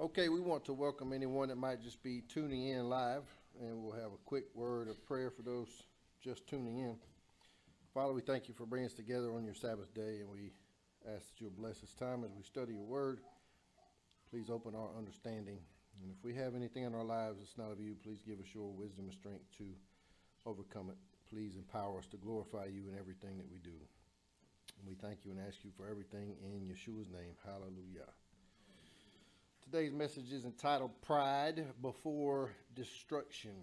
Okay, we want to welcome anyone that might just be tuning in live, and we'll have a quick word of prayer for those just tuning in. Father, we thank you for bringing us together on your Sabbath day, and we ask that you'll bless this time as we study your word. Please open our understanding, and if we have anything in our lives that's not of you, please give us your wisdom and strength to overcome it. Please empower us to glorify you in everything that we do. And we thank you and ask you for everything in Yeshua's name. Hallelujah. Today's message is entitled Pride Before Destruction.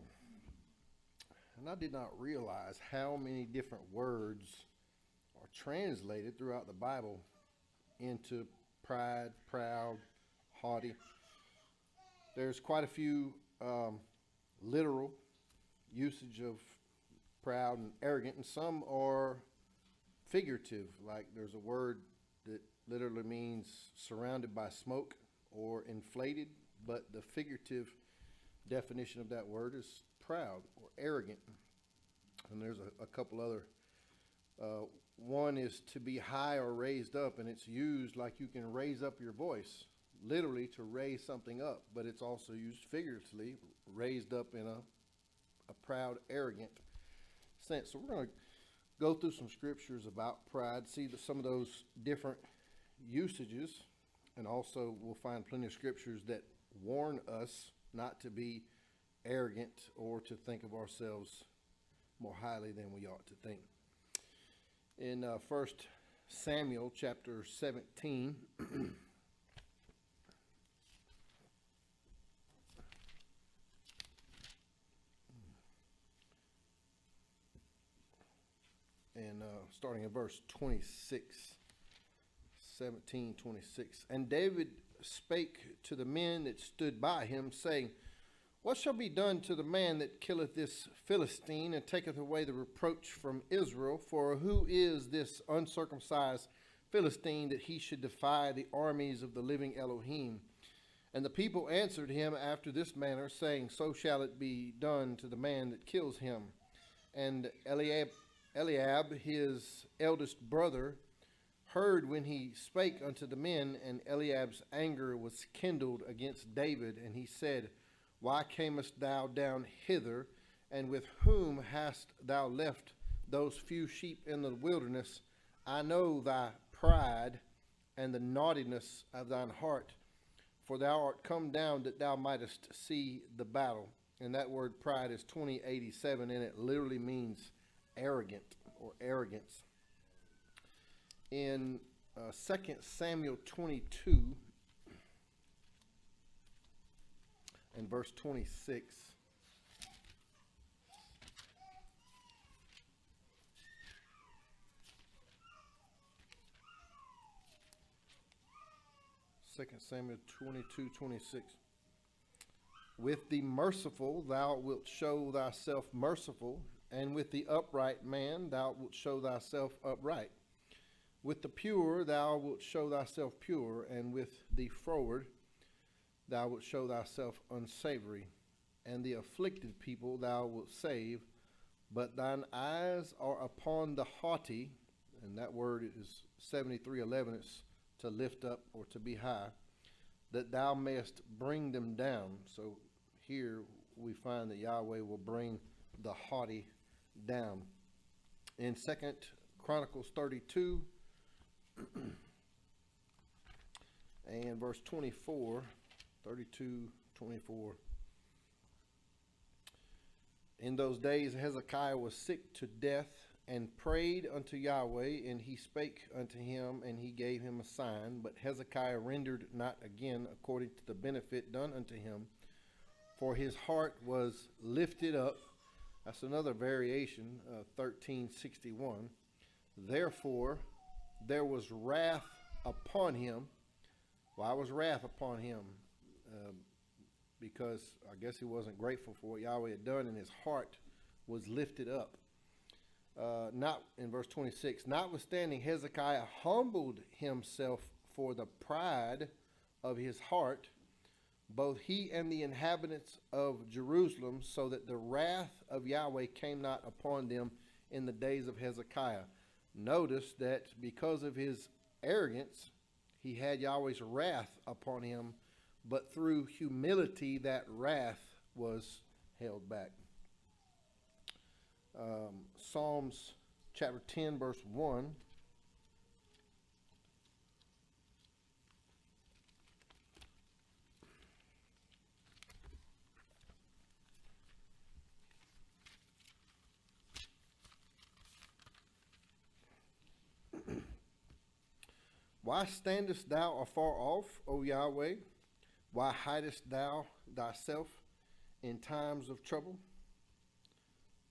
And I did not realize how many different words are translated throughout the Bible into pride, proud, haughty. There's quite a few literal usage of proud and arrogant, and some are figurative, like there's a word that literally means surrounded by smoke or inflated, but the figurative definition of that word is proud or arrogant. And there's a couple other. One is to be high or raised up, and it's used like you can raise up your voice, literally to raise something up, but it's also used figuratively, raised up in a proud, arrogant sense. So we're going to go through some scriptures about pride, see some of those different usages. And also, we'll find plenty of scriptures that warn us not to be arrogant or to think of ourselves more highly than we ought to think. In 1 Samuel chapter 17, and starting in verse 26. 17:26. And David spake to the men that stood by him, saying, What shall be done to the man that killeth this Philistine, and taketh away the reproach from Israel? For who is this uncircumcised Philistine, that he should defy the armies of the living Elohim? And the people answered him after this manner, saying, So shall it be done to the man that kills him. And Eliab, his eldest brother, heard when he spake unto the men, and Eliab's anger was kindled against David, and he said, Why camest thou down hither, and with whom hast thou left those few sheep in the wilderness? I know thy pride and the naughtiness of thine heart, for thou art come down that thou mightest see the battle. And that word pride is 2087, and it literally means arrogant or arrogance. In 2 Samuel 22 and verse 26, Second Samuel 22:26. With the merciful thou wilt show thyself merciful, and with the upright man thou wilt show thyself upright. With the pure thou wilt show thyself pure, and with the froward thou wilt show thyself unsavory. And the afflicted people thou wilt save, but thine eyes are upon the haughty, and that word is 73:11, it's to lift up or to be high, that thou mayest bring them down. So here we find that Yahweh will bring the haughty down. In 2 Chronicles 32 and verse 24, 32:24. In those days Hezekiah was sick to death, and prayed unto Yahweh, and he spake unto him, and he gave him a sign. But Hezekiah rendered not again according to the benefit done unto him, for his heart was lifted up. That's another variation, 1361. Therefore there was wrath upon him. Why was wrath upon him? Because I guess he wasn't grateful for what Yahweh had done, and his heart was lifted up. Not in verse 26. Notwithstanding, Hezekiah humbled himself for the pride of his heart, both he and the inhabitants of Jerusalem, so that the wrath of Yahweh came not upon them in the days of Hezekiah. Notice that because of his arrogance, he had Yahweh's wrath upon him, but through humility that wrath was held back. Psalms chapter 10, verse 1. Why standest thou afar off, O Yahweh? Why hidest thou thyself in times of trouble?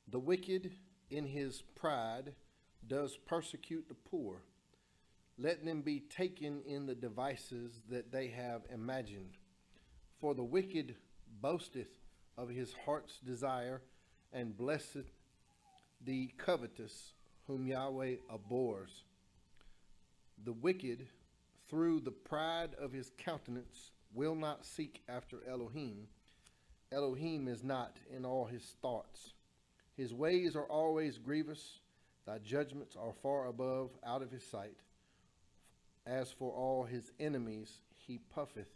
The wicked in his pride does persecute the poor. Let them be taken in the devices that they have imagined. For the wicked boasteth of his heart's desire, and blessed the covetous, whom Yahweh abhors. The wicked, through the pride of his countenance, will not seek after Elohim. Elohim is not in all his thoughts. His ways are always grievous. Thy judgments are far above, out of his sight. As for all his enemies, he puffeth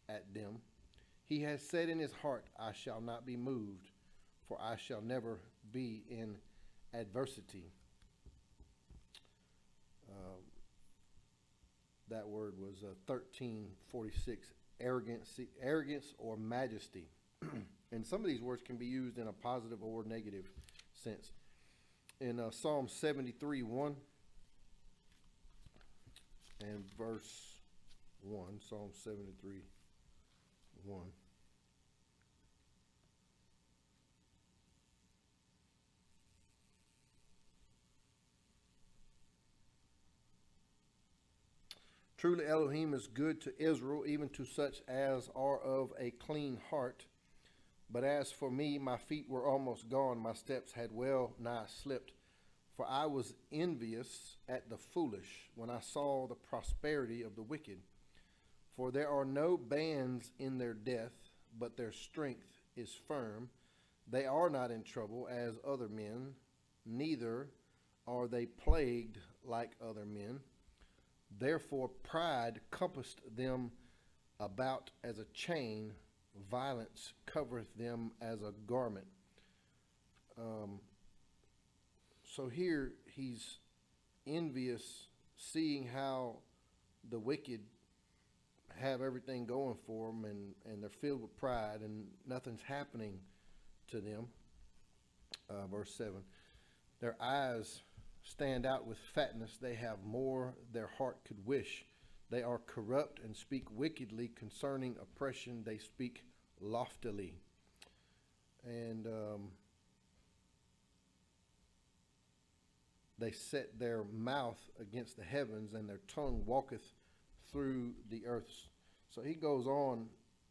at them. He has said in his heart, I shall not be moved, for I shall never be in adversity. That word was 1346, arrogance or majesty. And some of these words can be used in a positive or negative sense. In Psalm 73, 1 and verse 1, Psalm 73, 1. Truly Elohim is good to Israel, even to such as are of a clean heart. But as for me, my feet were almost gone, my steps had well nigh slipped. For I was envious at the foolish when I saw the prosperity of the wicked. For there are no bands in their death, but their strength is firm. They are not in trouble as other men, neither are they plagued like other men. Therefore pride compassed them about as a chain, violence covereth them as a garment. So here he's envious, seeing how the wicked have everything going for them, and they're filled with pride, and nothing's happening to them. Verse 7, their eyes stand out with fatness, they have more their heart could wish. They are corrupt and speak wickedly concerning oppression, they speak loftily. And they set their mouth against the heavens, and their tongue walketh through the earth. So he goes on,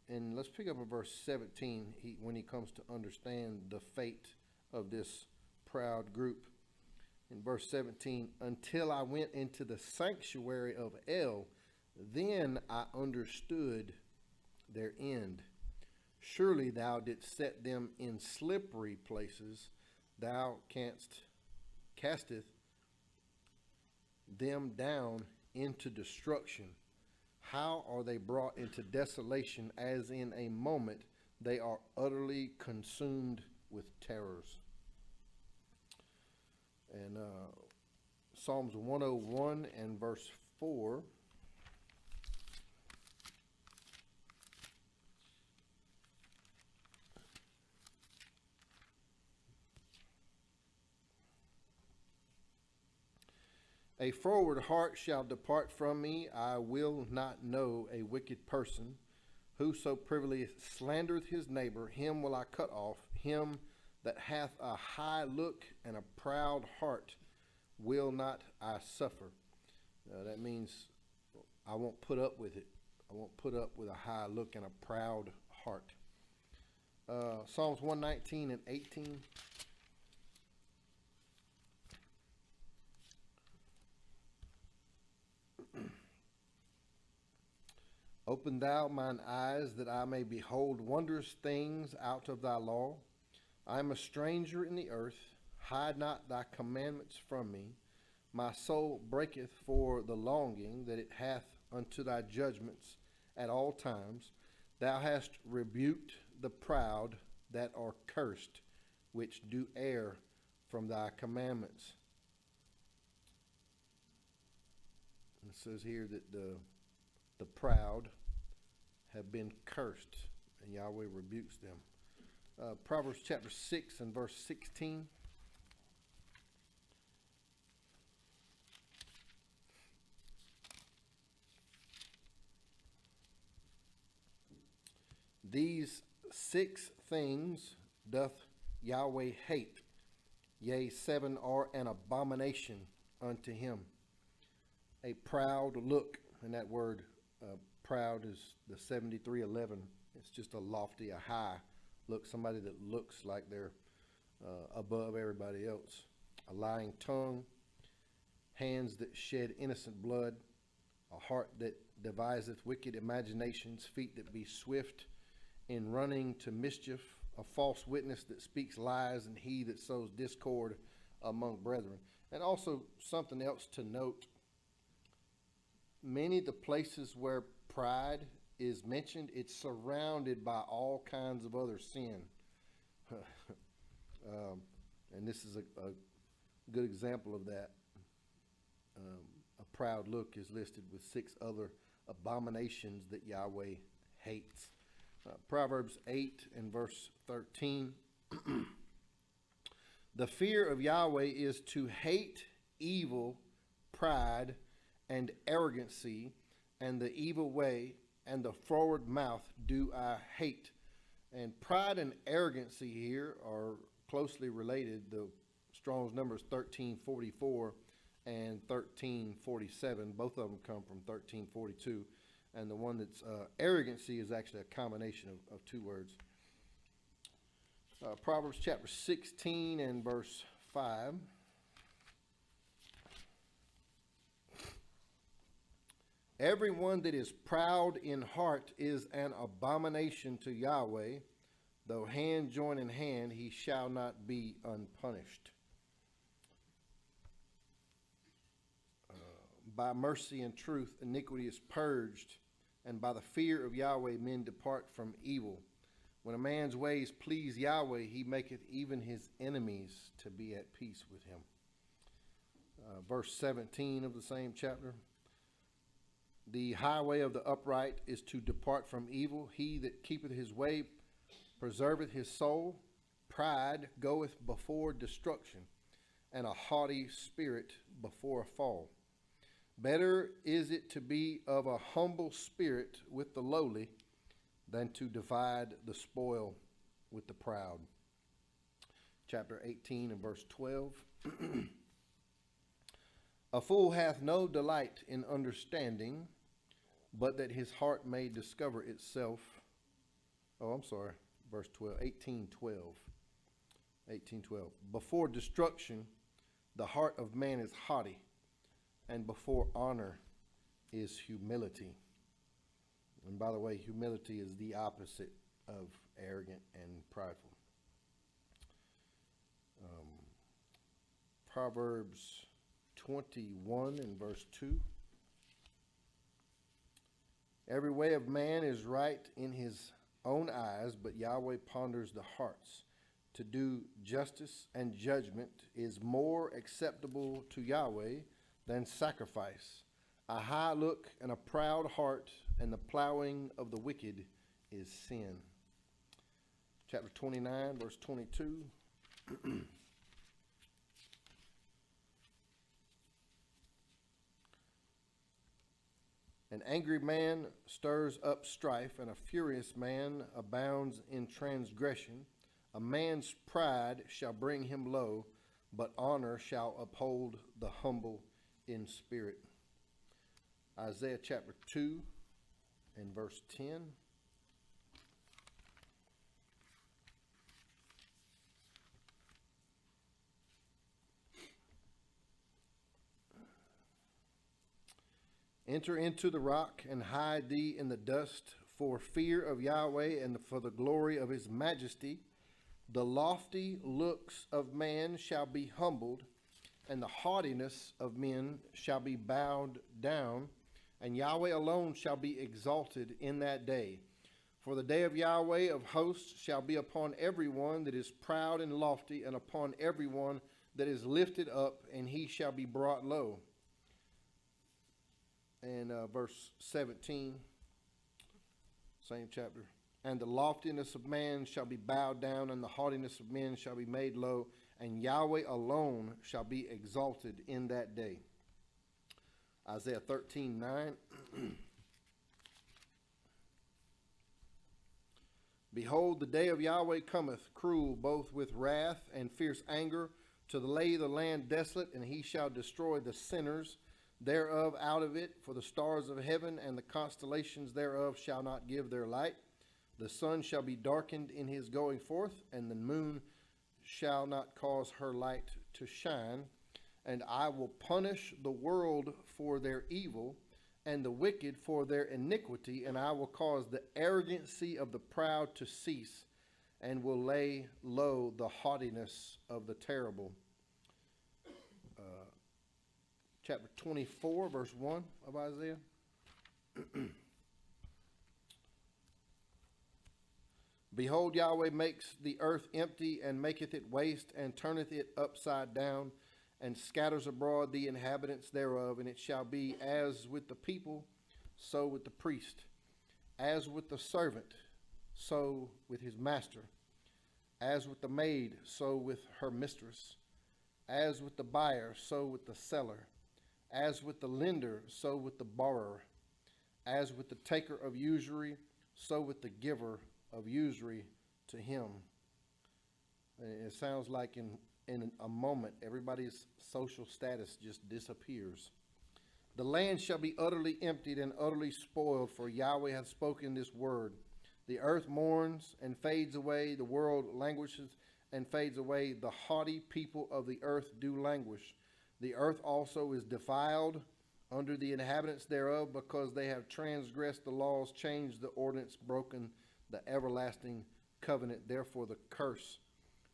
and let's pick up in verse 17 when he comes to understand the fate of this proud group. In verse 17, until I went into the sanctuary of El, then I understood their end. Surely thou didst set them in slippery places. Thou casteth them down into destruction. How are they brought into desolation, as in a moment they are utterly consumed with terrors. And Psalms 101 and verse 4. A froward heart shall depart from me. I will not know a wicked person. Whoso privily slandereth his neighbor, him will I cut off. Him that hath a high look and a proud heart will not I suffer. That means I won't put up with it. I won't put up with a high look and a proud heart. Psalms 119 and 18. Open thou mine eyes, that I may behold wondrous things out of thy law. I am a stranger in the earth. Hide not thy commandments from me. My soul breaketh for the longing that it hath unto thy judgments at all times. Thou hast rebuked the proud that are cursed, which do err from thy commandments. It says here that the proud have been cursed, and Yahweh rebukes them. Proverbs chapter 6 and verse 16. These 6 things doth Yahweh hate, yea, 7 are an abomination unto him. A proud look, and that word proud is the 7311. It's just a lofty, a high look, somebody that looks like they're above everybody else. A lying tongue, hands that shed innocent blood, a heart that deviseth wicked imaginations, feet that be swift in running to mischief, a false witness that speaks lies, and he that sows discord among brethren. And also something else to note, many of the places where pride is mentioned, it's surrounded by all kinds of other sin. And this is a good example of that. A proud look is listed with 6 other abominations that Yahweh hates. Proverbs 8 and verse 13. The fear of Yahweh is to hate evil, pride, and arrogancy, and the evil way, and the forward mouth do I hate. And pride and arrogancy here are closely related. The Strong's numbers 1344 and 1347. Both of them come from 1342. And the one that's arrogancy is actually a combination of 2 words. Proverbs chapter 16 and verse 5. Everyone that is proud in heart is an abomination to Yahweh. Though hand join in hand, he shall not be unpunished. By mercy and truth, iniquity is purged, and by the fear of Yahweh men depart from evil. When a man's ways please Yahweh, he maketh even his enemies to be at peace with him. Verse 17 of the same chapter. The highway of the upright is to depart from evil. He that keepeth his way preserveth his soul. Pride goeth before destruction, and a haughty spirit before a fall. Better is it to be of a humble spirit with the lowly than to divide the spoil with the proud. Chapter 18 and verse 12. A fool hath no delight in understanding, but that his heart may discover itself. Verse 12, 18:12. 18:12. Before destruction, the heart of man is haughty, and before honor is humility. And by the way, humility is the opposite of arrogant and prideful. Proverbs 21 and verse 2. Every way of man is right in his own eyes, but Yahweh ponders the hearts. To do justice and judgment is more acceptable to Yahweh than sacrifice. A high look and a proud heart, and the plowing of the wicked is sin. Chapter 29, verse 22. An angry man stirs up strife, and a furious man abounds in transgression. A man's pride shall bring him low, but honor shall uphold the humble in spirit. Isaiah chapter 2 and verse 10. Enter into the rock and hide thee in the dust, for fear of Yahweh and for the glory of his majesty. The lofty looks of man shall be humbled, and the haughtiness of men shall be bowed down, and Yahweh alone shall be exalted in that day. For the day of Yahweh of hosts shall be upon everyone that is proud and lofty, and upon everyone that is lifted up, and he shall be brought low. And verse 17, same chapter. And the loftiness of man shall be bowed down, and the haughtiness of men shall be made low, and Yahweh alone shall be exalted in that day. Isaiah 13:9. Behold, the day of Yahweh cometh, cruel, both with wrath and fierce anger, to lay the land desolate, and he shall destroy the sinners thereof out of it. For the stars of heaven and the constellations thereof shall not give their light. The sun shall be darkened in his going forth, and the moon shall not cause her light to shine. And I will punish the world for their evil, and the wicked for their iniquity, and I will cause the arrogancy of the proud to cease, and will lay low the haughtiness of the terrible. Chapter 24, verse 1 of Isaiah. Behold, Yahweh makes the earth empty, and maketh it waste, and turneth it upside down, and scatters abroad the inhabitants thereof. And it shall be as with the people, so with the priest, as with the servant, so with his master, as with the maid, so with her mistress, as with the buyer, so with the seller, as with the lender, so with the borrower, as with the taker of usury, so with the giver of usury to him. And it sounds like in a moment, everybody's social status just disappears. The land shall be utterly emptied and utterly spoiled, for Yahweh hath spoken this word. The earth mourns and fades away, the world languishes and fades away. The haughty people of the earth do languish. The earth also is defiled under the inhabitants thereof, because they have transgressed the laws, changed the ordinance, broken the everlasting covenant. Therefore the curse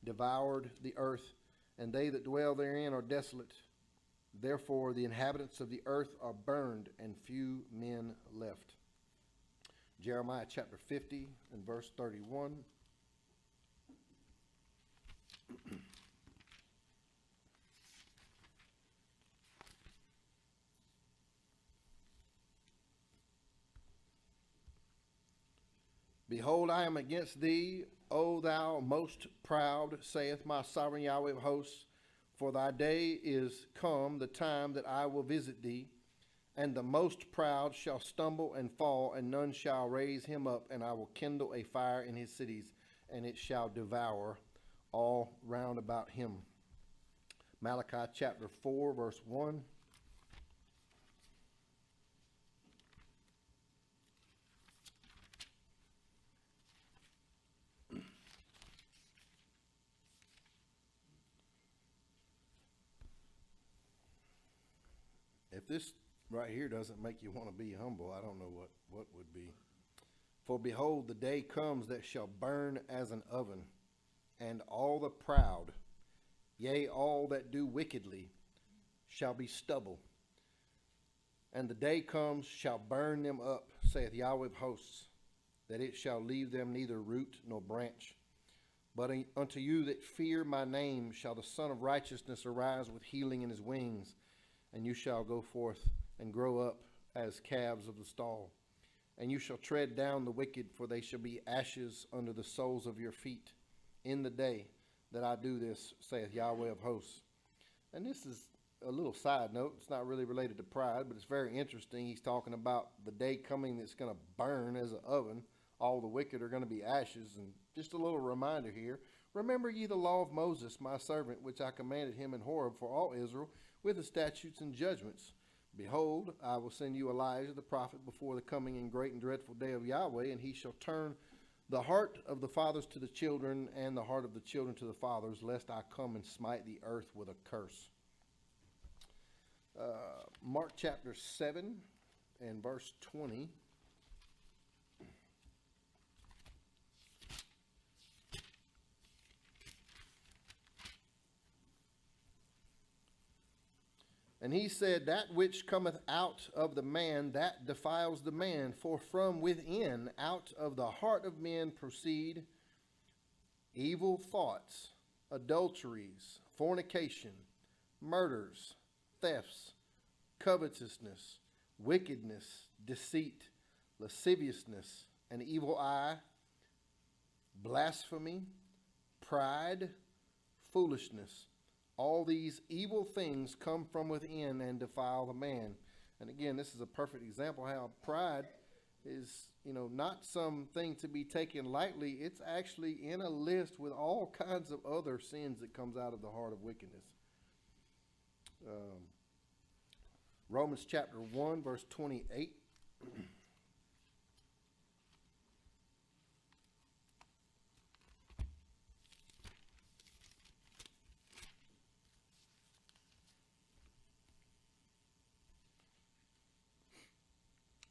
devoured the earth, and they that dwell therein are desolate. Therefore the inhabitants of the earth are burned, and few men left. Jeremiah chapter 50 and verse 31. Behold, I am against thee, O thou most proud, saith my sovereign Yahweh of hosts. For thy day is come, the time that I will visit thee, and the most proud shall stumble and fall, and none shall raise him up, and I will kindle a fire in his cities, and it shall devour all round about him. Malachi chapter 4, verse 1. If this right here doesn't make you want to be humble, I don't know what would be. For behold, the day comes that shall burn as an oven, and all the proud, yea, all that do wickedly, shall be stubble. And the day comes, shall burn them up, saith Yahweh of hosts, that it shall leave them neither root nor branch. But unto you that fear my name shall the Son of Righteousness arise with healing in his wings, and you shall go forth and grow up as calves of the stall. And you shall tread down the wicked, for they shall be ashes under the soles of your feet in the day that I do this, saith Yahweh of hosts. And this is a little side note. It's not really related to pride, but it's very interesting. He's talking about the day coming that's going to burn as an oven. All the wicked are going to be ashes. And just a little reminder here. Remember ye the law of Moses, my servant, which I commanded him in Horeb for all Israel, with the statutes and judgments. Behold, I will send you Elijah the prophet before the coming and great and dreadful day of Yahweh, and he shall turn the heart of the fathers to the children, and the heart of the children to the fathers, lest I come and smite the earth with a curse. Mark chapter 7 and verse 20. And he said, that which cometh out of the man, that defiles the man. For from within, out of the heart of men proceed evil thoughts, adulteries, fornication, murders, thefts, covetousness, wickedness, deceit, lasciviousness, an evil eye, blasphemy, pride, foolishness. All these evil things come from within and defile the man. And again, this is a perfect example how pride is, not something to be taken lightly. It's actually in a list with all kinds of other sins that comes out of the heart of wickedness. Romans chapter 1, verse 28.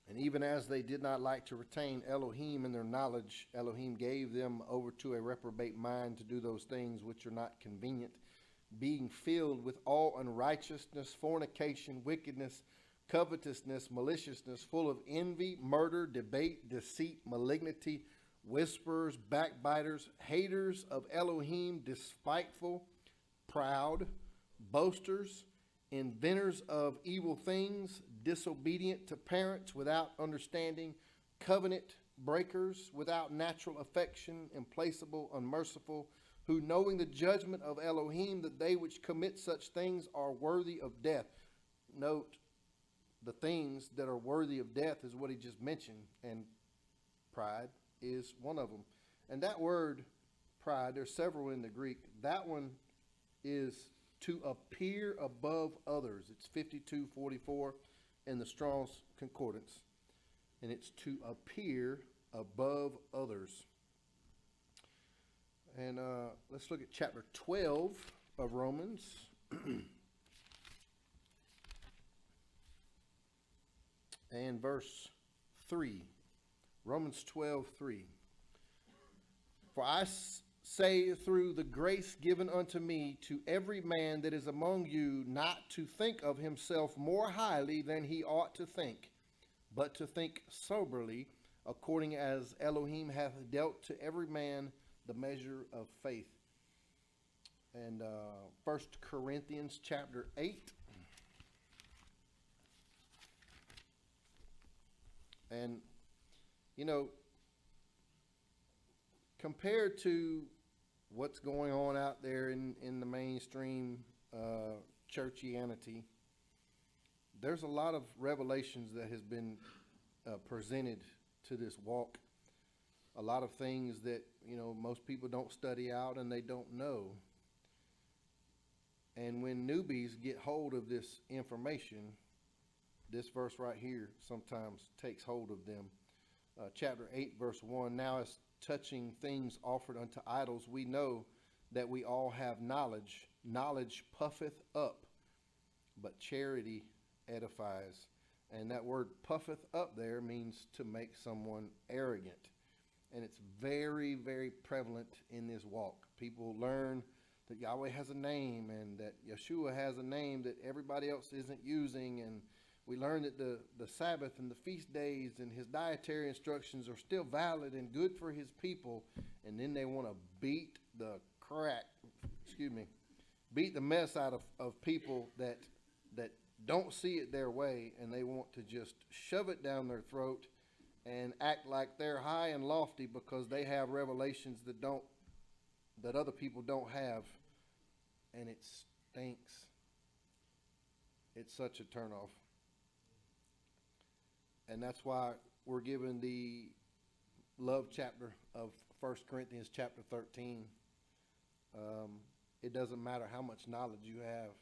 And even as they did not like to retain Elohim in their knowledge, Elohim gave them over to a reprobate mind to do those things which are not convenient, being filled with all unrighteousness, fornication, wickedness, covetousness, maliciousness, full of envy, murder, debate, deceit, malignity, whisperers, backbiters, haters of Elohim, despiteful, proud, boasters, inventors of evil things, disobedient to parents, without understanding, covenant breakers, without natural affection, implacable, unmerciful, who knowing the judgment of Elohim, that they which commit such things are worthy of death. Note, the things that are worthy of death is what he just mentioned, and pride is one of them. And that word pride, there's several in the Greek. That one is to appear above others. It's 52:44 in the Strong's Concordance. And it's to appear above others. And let's look at chapter 12 of Romans. And verse 3. Romans 12:3. For I say through the grace given unto me, to every man that is among you, not to think of himself more highly than he ought to think, but to think soberly, according as Elohim hath dealt to every man the measure of faith. And 1 Corinthians chapter 8. And, compared to what's going on out there in the mainstream churchianity, there's a lot of revelations that has been presented to this walk. A lot of things that, most people don't study out and they don't know. And when newbies get hold of this information, this verse right here sometimes takes hold of them. Chapter 8, verse 1, now as touching things offered unto idols, we know that we all have knowledge. Knowledge puffeth up, but charity edifies. And that word puffeth up there means to make someone arrogant. And it's very, very prevalent in this walk. People learn that Yahweh has a name and that Yeshua has a name that everybody else isn't using. And we learn that the Sabbath and the feast days and his dietary instructions are still valid and good for his people. And then they want to beat the mess out of people that don't see it their way, and they want to just shove it down their throat and act like they're high and lofty because they have revelations that other people don't have. And it stinks. It's such a turnoff. And that's why we're given the love chapter of 1 Corinthians chapter 13. It doesn't matter how much knowledge you have.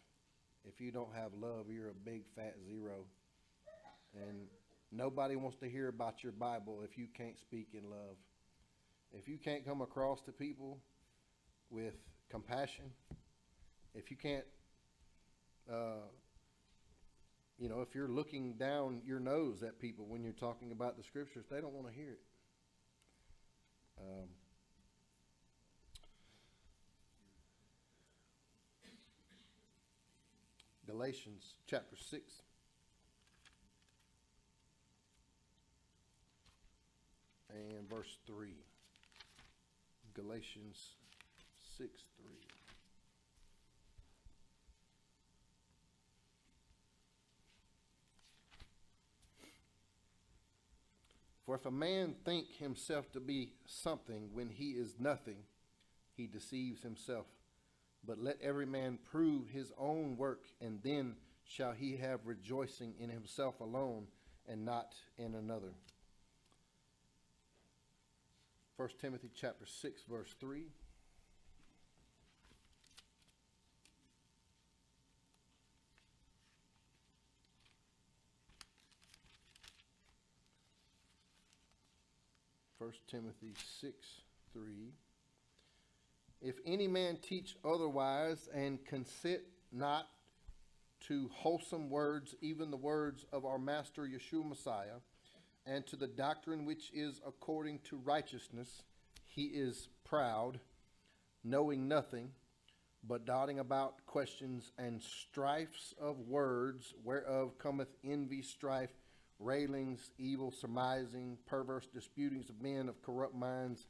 If you don't have love, you're a big fat zero. And nobody wants to hear about your Bible if you can't speak in love. If you can't come across to people with compassion, if you can't, if you're looking down your nose at people when you're talking about the scriptures, they don't want to hear it. Galatians chapter 6. And verse 3. Galatians 6:3. For if a man think himself to be something when he is nothing, he deceives himself. But let every man prove his own work, and then shall he have rejoicing in himself alone, and not in another. 1 Timothy chapter 6, verse 3. First Timothy 6:3. If any man teach otherwise, and consent not to wholesome words, even the words of our Master Yeshua Messiah, and to the doctrine which is according to righteousness, he is proud, knowing nothing, but dotting about questions and strifes of words, whereof cometh envy, strife, railings, evil surmising, perverse disputings of men of corrupt minds,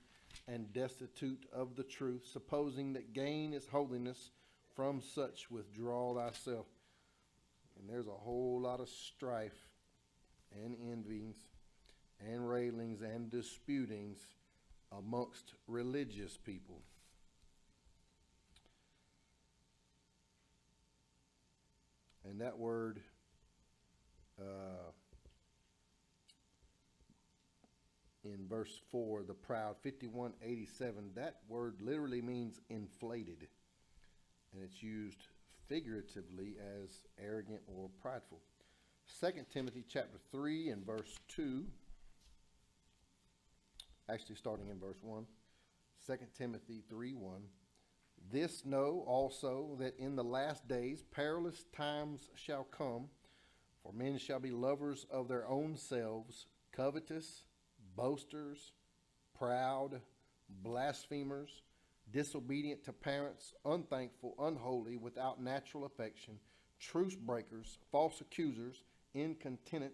and destitute of the truth, supposing that gain is holiness. From such withdraw thyself. And there's a whole lot of strife and envyings and railings and disputings amongst religious people. And that word in verse 4, the proud, 5187, that word literally means inflated. And it's used figuratively as arrogant or prideful. 2 Timothy chapter 3 and verse 2, actually starting in verse 1, 2 Timothy 3:1. This know also, that in the last days perilous times shall come, for men shall be lovers of their own selves, covetous, boasters, proud, blasphemers, disobedient to parents, unthankful, unholy, without natural affection, truce breakers, false accusers, incontinent,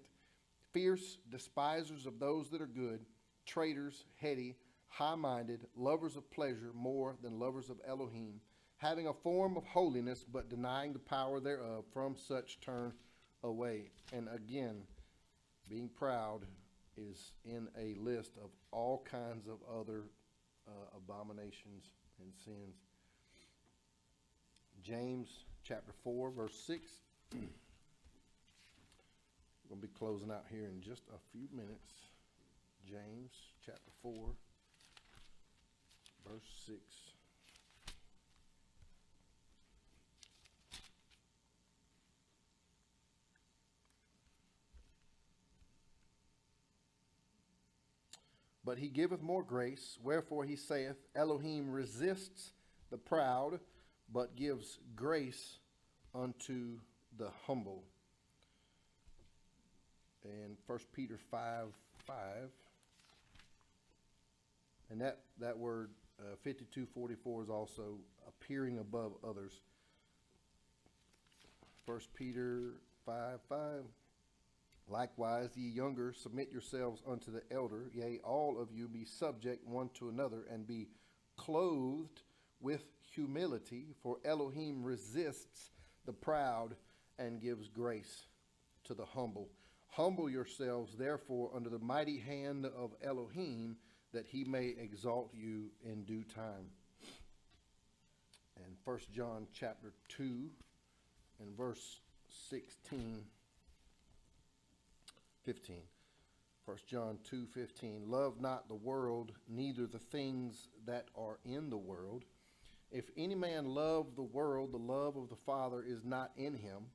fierce, despisers of those that are good, traitors, heady, high-minded, lovers of pleasure more than lovers of Elohim, having a form of holiness, but denying the power thereof. From such turn away. And again, being proud is in a list of all kinds of other abominations and sins. James chapter 4, verse 6. We're going to be closing out here in just a few minutes. James chapter 4, verse 6. But he giveth more grace, wherefore he saith, Elohim resists the proud, but gives grace unto the humble. And 1 Peter 5:5, and that word 52:44 is also appearing above others. 1 Peter 5:5. Likewise, ye younger, submit yourselves unto the elder. Yea, all of you be subject one to another, and be clothed with humility. For Elohim resists the proud, and gives grace to the humble. Humble yourselves, therefore, under the mighty hand of Elohim, that he may exalt you in due time. And 1 John chapter 2 and verse 15. 1 John 2:15. Love not the world, neither the things that are in the world. If any man love the world, the love of the Father is not in him.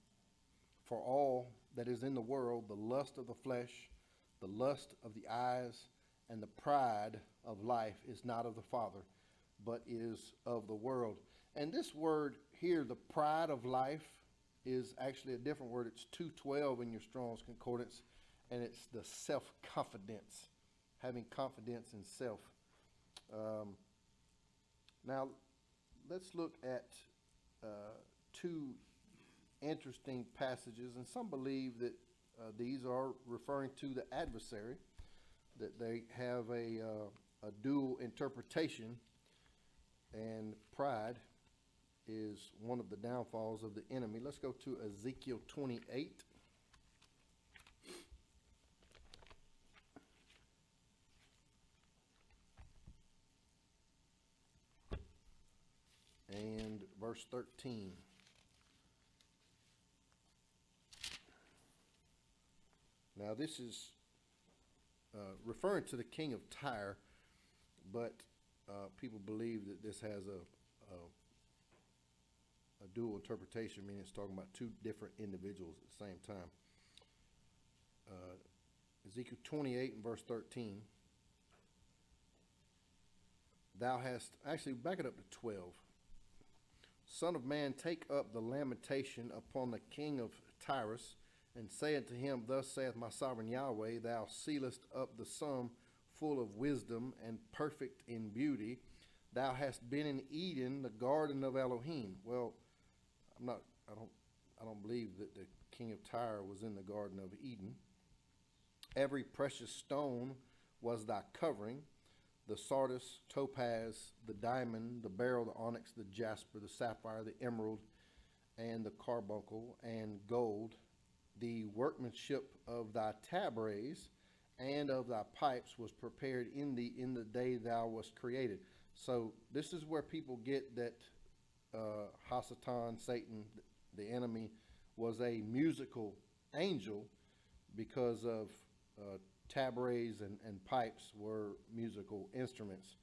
For all that is in the world, the lust of the flesh, the lust of the eyes, and the pride of life is not of the Father, but is of the world. And this word here, the pride of life, is actually a different word. It's 212 in your Strong's Concordance. And it's the self-confidence, having confidence in self. Now, let's look at 2 interesting passages, and some believe that these are referring to the adversary, that they have a dual interpretation, and pride is one of the downfalls of the enemy. Let's go to Ezekiel 28. And verse 13. Now this is referring to the king of Tyre, but people believe that this has a dual interpretation, meaning it's talking about two different individuals at the same time. Ezekiel 28 and verse 13. Thou hast, actually back it up to 12. Son of man, take up the lamentation upon the king of Tyrus, and say unto him, Thus saith my sovereign Yahweh, Thou sealest up the sum full of wisdom and perfect in beauty. Thou hast been in Eden, the garden of Elohim. Well, I don't believe that the king of Tyre was in the garden of Eden. Every precious stone was thy covering, the sardius, topaz, the diamond, the beryl, the onyx, the jasper, the sapphire, the emerald, and the carbuncle, and gold. The workmanship of thy tabrets and of thy pipes was prepared in thee in the day thou wast created. So this is where people get that Hasatan, Satan, the enemy, was a musical angel, because of tabrets and pipes were musical instruments.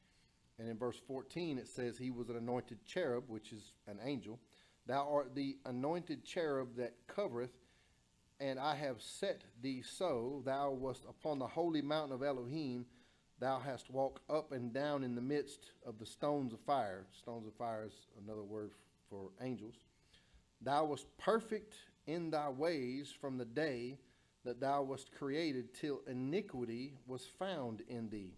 And in verse 14 it says he was an anointed cherub, which is an angel. Thou art the anointed cherub that covereth, and I have set thee so. Thou wast upon the holy mountain of Elohim. Thou hast walked up and down in the midst of the stones of fire. Stones of fire is another word for angels. Thou wast perfect in thy ways from the day that thou wast created till iniquity was found in thee.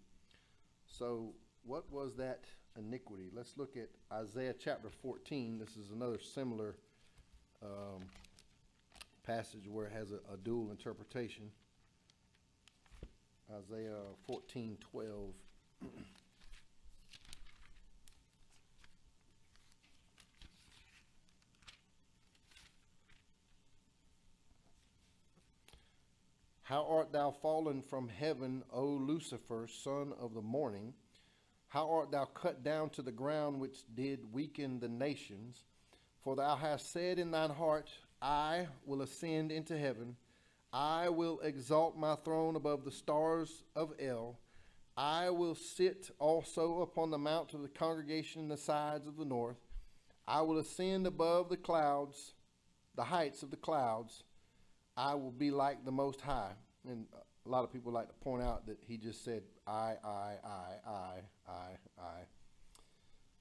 So what was that iniquity? Let's look at Isaiah chapter 14. This is another similar passage where it has a dual interpretation. Isaiah 14:12. How art thou fallen from heaven, O Lucifer, son of the morning? How art thou cut down to the ground, which did weaken the nations? For thou hast said in thine heart, I will ascend into heaven. I will exalt my throne above the stars of El. I will sit also upon the mount of the congregation in the sides of the north. I will ascend above the clouds, the heights of the clouds. I will be like the Most High. And a lot of people like to point out that he just said, I.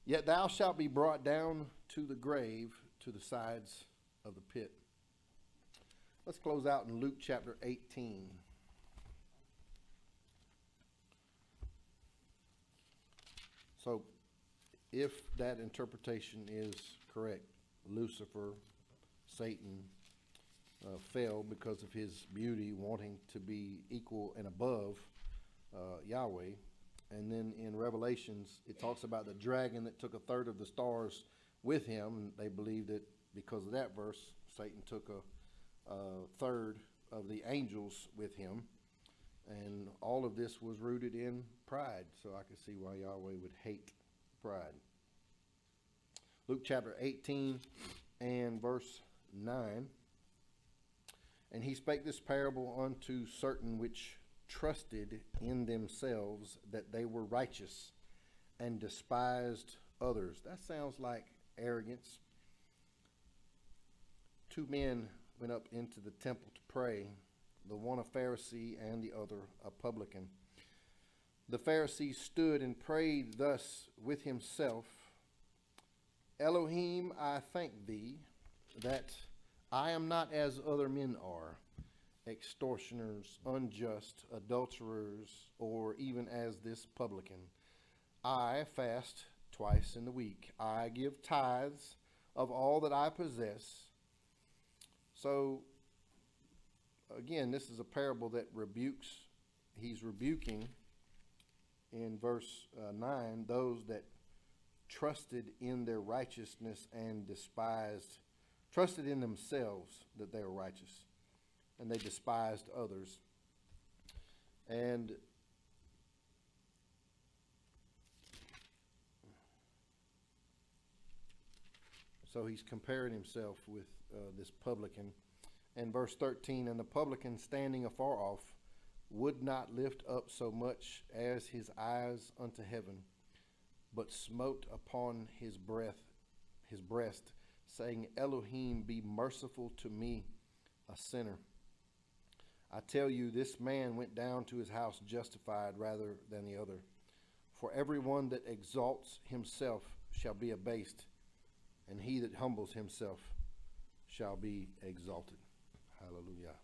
Yet thou shalt be brought down to the grave, to the sides of the pit. Let's close out in Luke chapter 18. So, if that interpretation is correct, Lucifer, Satan, fell because of his beauty, wanting to be equal and above Yahweh. And then in Revelations, it talks about the dragon that took a third of the stars with him. And they believe that because of that verse, Satan took a third of the angels with him. And all of this was rooted in pride. So I can see why Yahweh would hate pride. Luke chapter 18 and verse 9. And he spake this parable unto certain which trusted in themselves that they were righteous, and despised others. That sounds like arrogance. Two men went up into the temple to pray, the one a Pharisee and the other a publican. The Pharisee stood and prayed thus with himself, Elohim, I thank thee that I am not as other men are, extortioners, unjust, adulterers, or even as this publican. I fast twice in the week. I give tithes of all that I possess. So, again, this is a parable that rebukes. He's rebuking in verse 9 those that trusted in their righteousness and trusted in themselves that they were righteous, and they despised others. And so he's comparing himself with this publican. And verse 13, and the publican standing afar off would not lift up so much as his eyes unto heaven, but smote upon his breast, saying, Elohim, be merciful to me, a sinner. I tell you, this man went down to his house justified rather than the other. For everyone that exalts himself shall be abased, and he that humbles himself shall be exalted. Hallelujah.